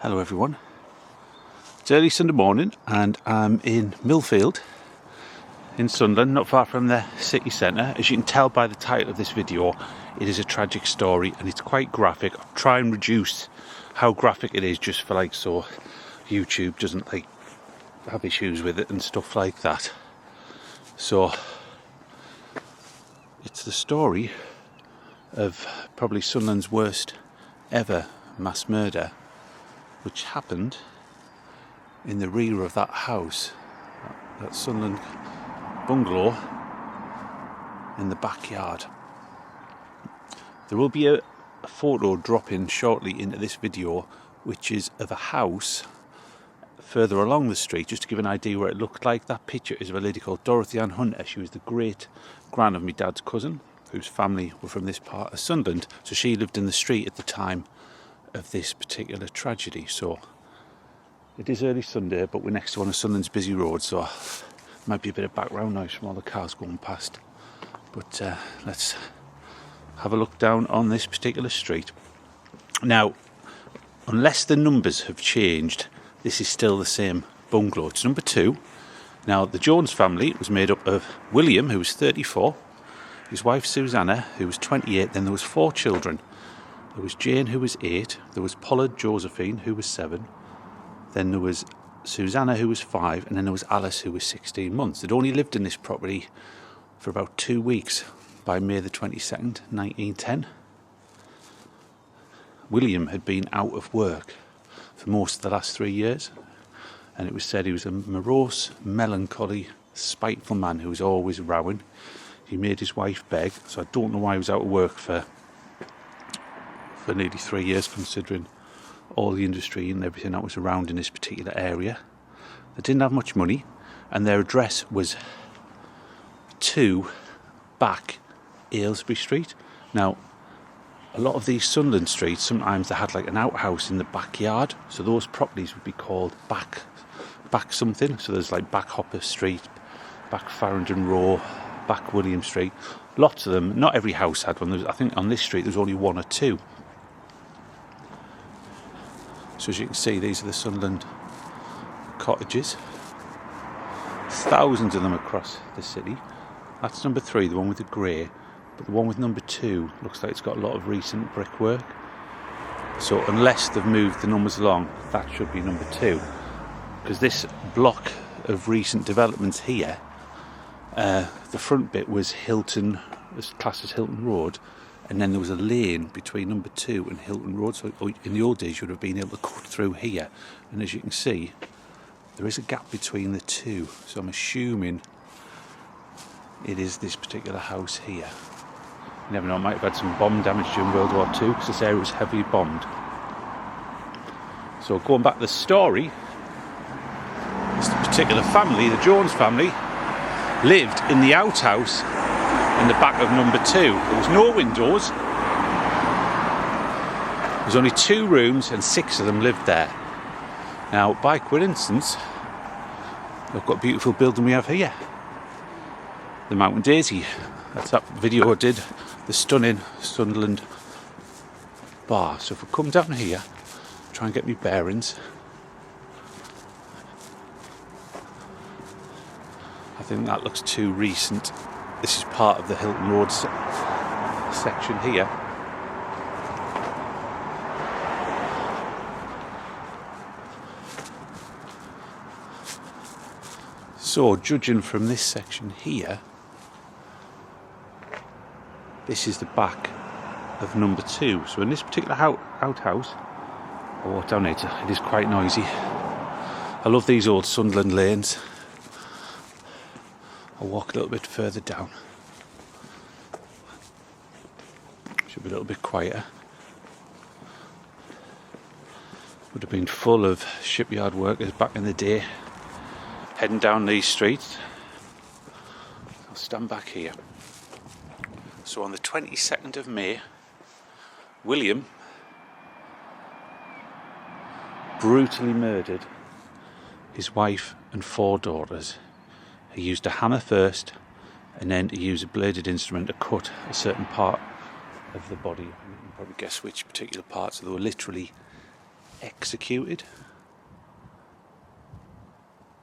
Hello everyone, it's early Sunday morning and I'm in Millfield in Sunderland, not far from the city centre. As you can tell by the title of this video, it is a tragic story and it's quite graphic. I'll try and reduce how graphic it is just for so YouTube doesn't have issues with it and stuff like that. So it's the story of probably Sunderland's worst ever mass murder, which happened in the rear of that house, that Sunderland bungalow in the backyard. There will be a photo dropping shortly into this video, which is of a house further along the street, just to give an idea where it looked like. That picture is of a lady called Dorothy Ann Hunter. She was the great gran of my dad's cousin, whose family were from this part of Sunderland, so she lived in the street at the time of this particular tragedy. So it is early Sunday, but we're next to one of Sunderland's busy roads, so there might be a bit of background noise from all the cars going past. But let's have a look down on this particular street. Now, unless the numbers have changed, this is still the same bungalow. It's number 2. Now, the Jones family was made up of William, who was 34, his wife Susanna, who was 28, then there was 4 children. There was Jane, who was 8, there was Pollard Josephine, who was 7, then there was Susanna, who was 5, and then there was Alice, who was 16 months. They'd only lived in this property for about 2 weeks by May the 22nd, 1910. William had been out of work for most of the last 3 years, and it was said he was a morose, melancholy, spiteful man who was always rowing. He made his wife beg, so I don't know why he was out of work for nearly 3 years, considering all the industry and everything that was around in this particular area. They didn't have much money, and their address was 2 back Ailesbury Street. Now, a lot of these Sunderland streets, sometimes they had an outhouse in the backyard, so those properties would be called back something. So there's back Hopper Street, back Farringdon Row, back William Street. Lots of them. Not every house had one. I think on this street there's only 1 or 2. So as you can see, these are the Sunderland cottages. Thousands of them across the city. That's number 3, the one with the grey. But the one with number 2 looks like it's got a lot of recent brickwork. So unless they've moved the numbers along, that should be number 2. Because this block of recent developments here, the front bit was Hilton, was classed as Hilton Road, and then there was a lane between number 2 and Hilton Road. So in the old days you would have been able to cut through here, and as you can see there is a gap between the 2, so I'm assuming it is this particular house here. You never know, it might have had some bomb damage during World War II, because this area was heavily bombed. So going back to the story, this particular family, the Jones family, lived in the outhouse in the back of number 2. There was no windows. There was only 2 rooms and 6 of them lived there. Now, by coincidence, look what a beautiful building we have here. The Mountain Daisy. That's that video I did, the stunning Sunderland bar. So if we come down here, try and get me bearings. I think that looks too recent. This is part of the Hilton Road section here. So, judging from this section here, this is the back of number 2. So in this particular outhouse, I walk down it is quite noisy. I love these old Sunderland lanes. I'll walk a little bit further down. Should be a little bit quieter. Would have been full of shipyard workers back in the day heading down these streets. I'll stand back here. So on the 22nd of May, William brutally murdered his wife and 4 daughters. He used a hammer first, and then he used a bladed instrument to cut a certain part of the body. You can probably guess which particular parts. So they were literally executed.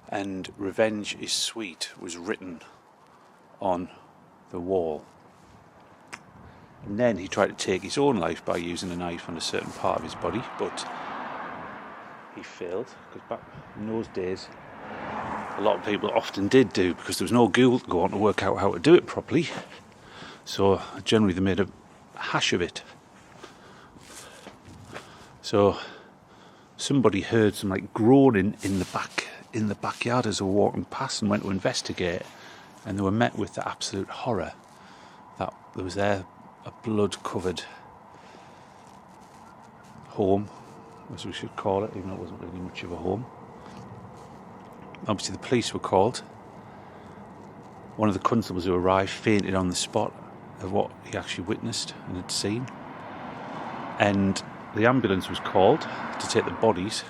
And "Revenge is sweet" was written on the wall. And then he tried to take his own life by using a knife on a certain part of his body, but he failed, because back in those days a lot of people often did do, because there was no Google to go on to work out how to do it properly, so generally they made a hash of it. So somebody heard some groaning in the backyard as they were walking past, and went to investigate, and they were met with the absolute horror that there was there a blood-covered home, as we should call it, even though it wasn't really much of a home. Obviously the police were called. One of the constables who arrived fainted on the spot of what he actually witnessed and had seen, and the ambulance was called to take the bodies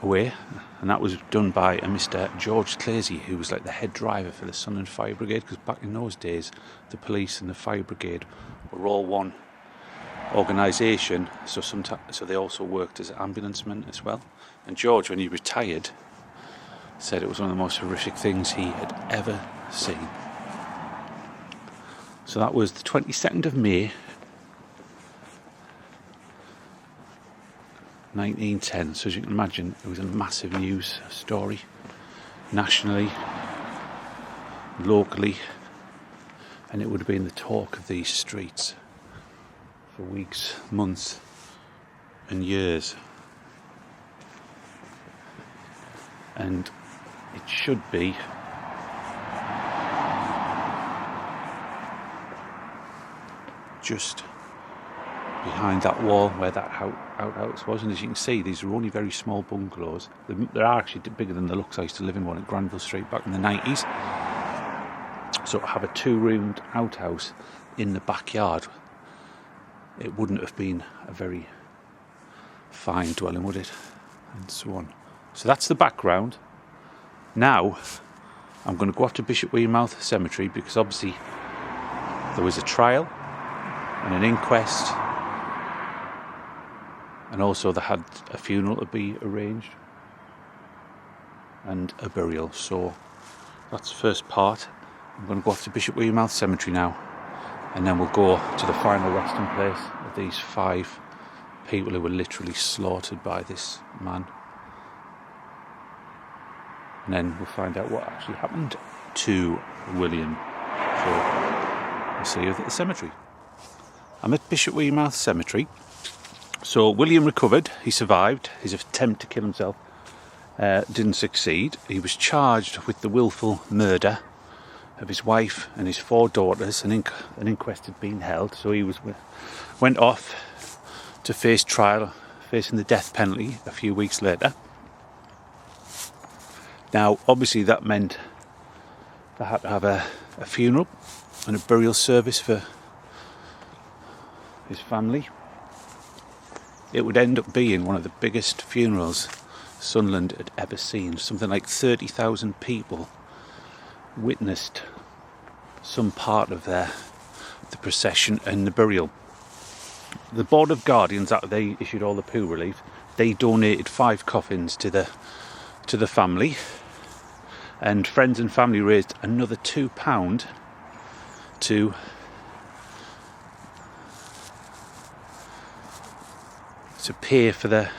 away, and that was done by a Mr. George Clazy, who was the head driver for the Sunderland Fire Brigade, because back in those days the police and the fire brigade were all one organisation, so they also worked as ambulance men as well. And George, when he retired, said it was one of the most horrific things he had ever seen. So that was the 22nd of May 1910. So as you can imagine, it was a massive news story, nationally, locally, and it would have been the talk of these streets for weeks, months and years. And it should be just behind that wall where that outhouse was, and as you can see, these are only very small bungalows. They're actually bigger than the looks. I used to live in one at Granville Street back in the 90s. So to have a 2-roomed outhouse in the backyard, it wouldn't have been a very fine dwelling, would it? And so on. So that's the background. Now I'm going to go up to Bishop Wearmouth Cemetery, because obviously there was a trial and an inquest, and also they had a funeral to be arranged and a burial. So that's the first part. I'm going to go off to Bishop Wearmouth Cemetery now, and then we'll go to the final resting place of these 5 people who were literally slaughtered by this man, and then we'll find out what actually happened to William. So I'll see you at the cemetery. I'm at Bishop Wearmouth Cemetery. So William recovered, he survived. His attempt to kill himself didn't succeed. He was charged with the willful murder of his wife and his 4 daughters. An inquest had been held, so he went off to face trial, facing the death penalty a few weeks later. Now, obviously that meant they had to have a funeral and a burial service for his family. It would end up being one of the biggest funerals Sunderland had ever seen. Something like 30,000 people witnessed some part of the procession and the burial. The Board of Guardians, that they issued all the poo relief, they donated 5 coffins to the family, and friends and family raised another £2 to pay for the...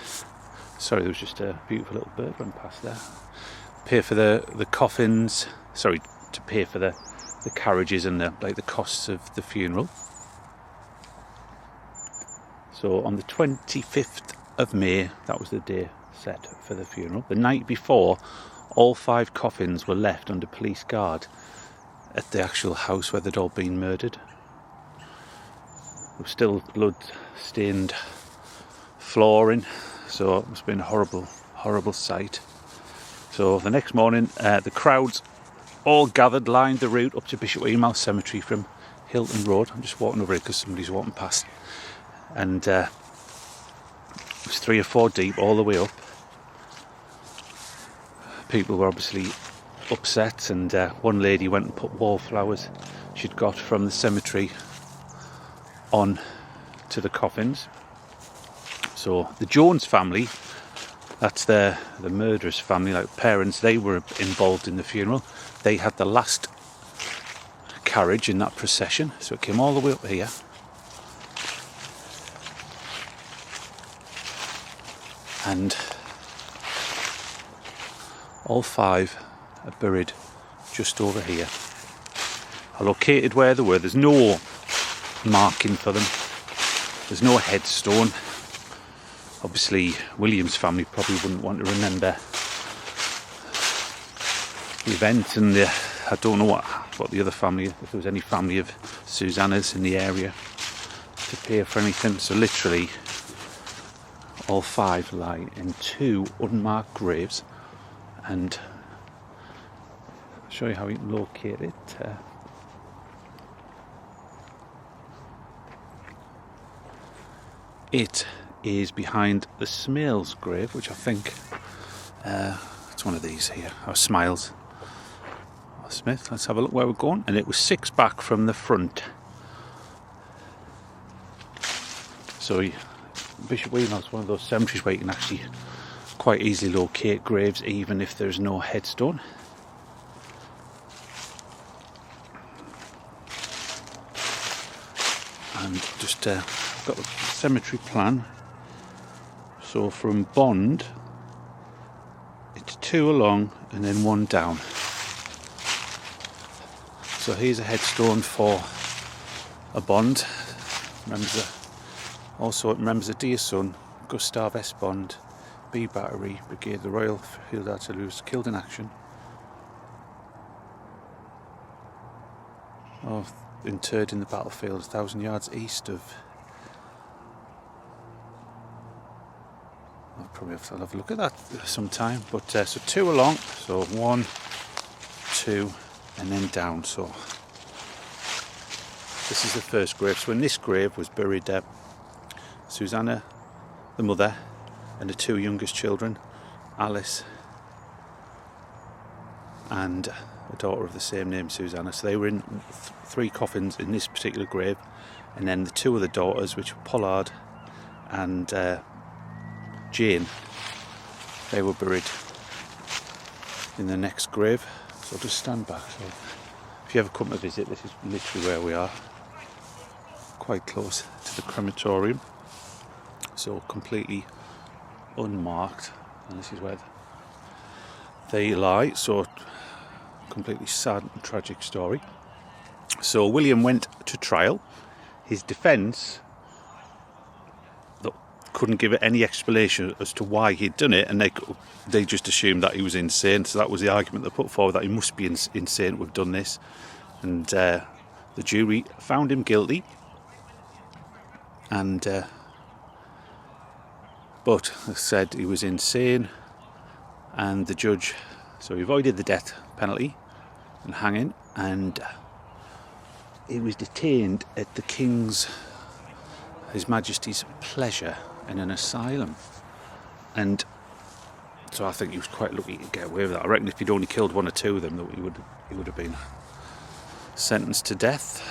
Sorry, there was just a beautiful little bird went past there. Pay for the coffins. Sorry, to pay for the carriages and the costs of the funeral. So on the 25th of May, that was the day set for the funeral. The night before, all 5 coffins were left under police guard at the actual house where they'd all been murdered. There was still blood-stained flooring, so it must have been a horrible, horrible sight. So the next morning, the crowds all gathered, lined the route up to Bishop Wearmouth Cemetery from Hilton Road. I'm just walking over it because somebody's walking past, and it was 3 or 4 deep all the way up. People were obviously upset, and one lady went and put wallflowers she'd got from the cemetery on to the coffins. So the Jones family, that's the murderer's family, like parents, they were involved in the funeral. They had the last carriage in that procession, so it came all the way up here. And all 5 are buried just over here. I located where they were. There's no marking for them. There's no headstone. Obviously, William's family probably wouldn't want to remember the event, and I don't know what the other family, if there was any family of Susanna's in the area to pay for anything. So literally, all 5 lie in 2 unmarked graves, and I'll show you how we can locate it. It is behind the Smales grave, which I think it's one of these here, or Smiles or Smith. Let's have a look where we're going. And it was 6 back from the front. So Bishop Wheelhouse, one of those cemeteries where you can actually quite easily locate graves even if there's no headstone. And just I've got the cemetery plan. So from Bond, it's 2 along and then 1 down. So here's a headstone for a Bond. Also it remembers a dear son, Gustav S. Bond, B Battery, Brigade, the Royal Field Artillery, killed in action. Interred in the battlefield 1,000 yards east of... I'll probably have to have a look at that sometime. But so 2 along, so 1, 2, and then down. So this is the first grave. So in this grave was buried Susanna, the mother, and the 2 youngest children, Alice and a daughter of the same name, Susanna. So they were in 3 coffins in this particular grave, and then the 2 other daughters, which were Pollard and Jane, they were buried in the next grave. So I'll just stand back. So if you ever come to visit, this is literally where we are, quite close to the crematorium. So completely unmarked, and this is where they lie. So completely sad and tragic story. So William went to trial. His defence couldn't give it any explanation as to why he'd done it, and they just assumed that he was insane. So that was the argument they put forward, that he must be insane to have done this. And the jury found him guilty, and but said he was insane, and the judge, so he avoided the death penalty and hanging, and he was detained at His Majesty's pleasure in an asylum. And so I think he was quite lucky to get away with that. I reckon if he'd only killed 1 or 2 of them, that he would have been sentenced to death,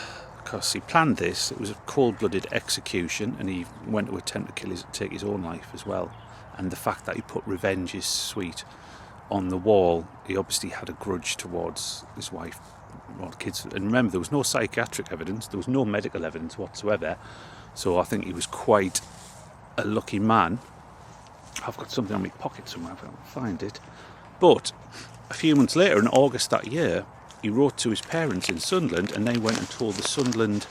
because he planned this. It was a cold-blooded execution, and he went to attempt to take his own life as well. And the fact that he put "revenge is sweet" on the wall, he obviously had a grudge towards his wife or kids. And remember, there was no psychiatric evidence, there was no medical evidence whatsoever. So I think he was quite a lucky man. I've got something in my pocket somewhere, if I can find it. But a few months later, in August that year, he wrote to his parents in Sunderland, and they went and told the Sunderland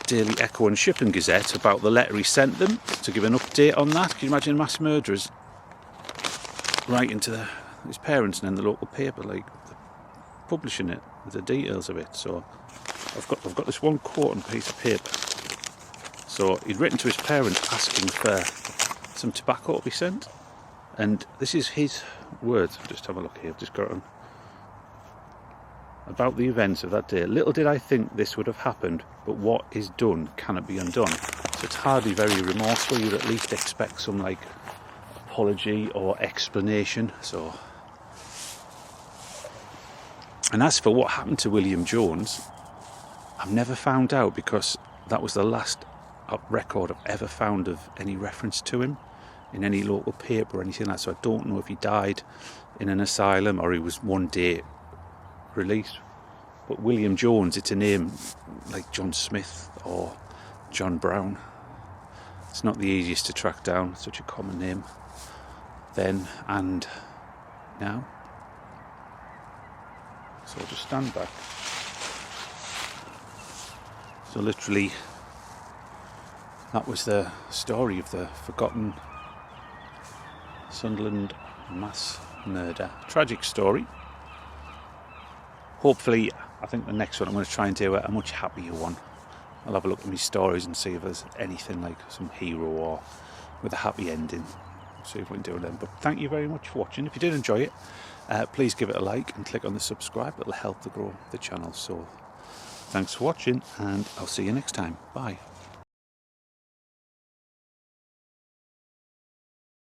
Daily Echo and Shipping Gazette about the letter he sent them to give an update on that. Can you imagine mass murderers writing to his parents and then the local paper, like publishing it with the details of it? So I've got this one quote on a piece of paper. So he'd written to his parents asking for some tobacco to be sent, and this is his words. Just have a look here. I've just got them. About the events of that day. "Little did I think this would have happened, but what is done cannot be undone." So it's hardly very remorseful. You'd at least expect some like apology or explanation. So, and as for what happened to William Jones, I've never found out, because that was the last record I've ever found of any reference to him in any local paper or anything like that. So I don't know if he died in an asylum or he was one day released. But William Jones, it's a name like John Smith or John Brown. It's not the easiest to track down, such a common name then and now. So I'll just stand back. So literally, that was the story of the forgotten Sunderland mass murder. Tragic story. Hopefully, I think the next one I'm going to try and do a much happier one. I'll have a look at my stories and see if there's anything like some hero or with a happy ending. See if we can do them. But thank you very much for watching. If you did enjoy it, please give it a like and click on the subscribe. It'll help to grow the channel. So thanks for watching, and I'll see you next time. Bye.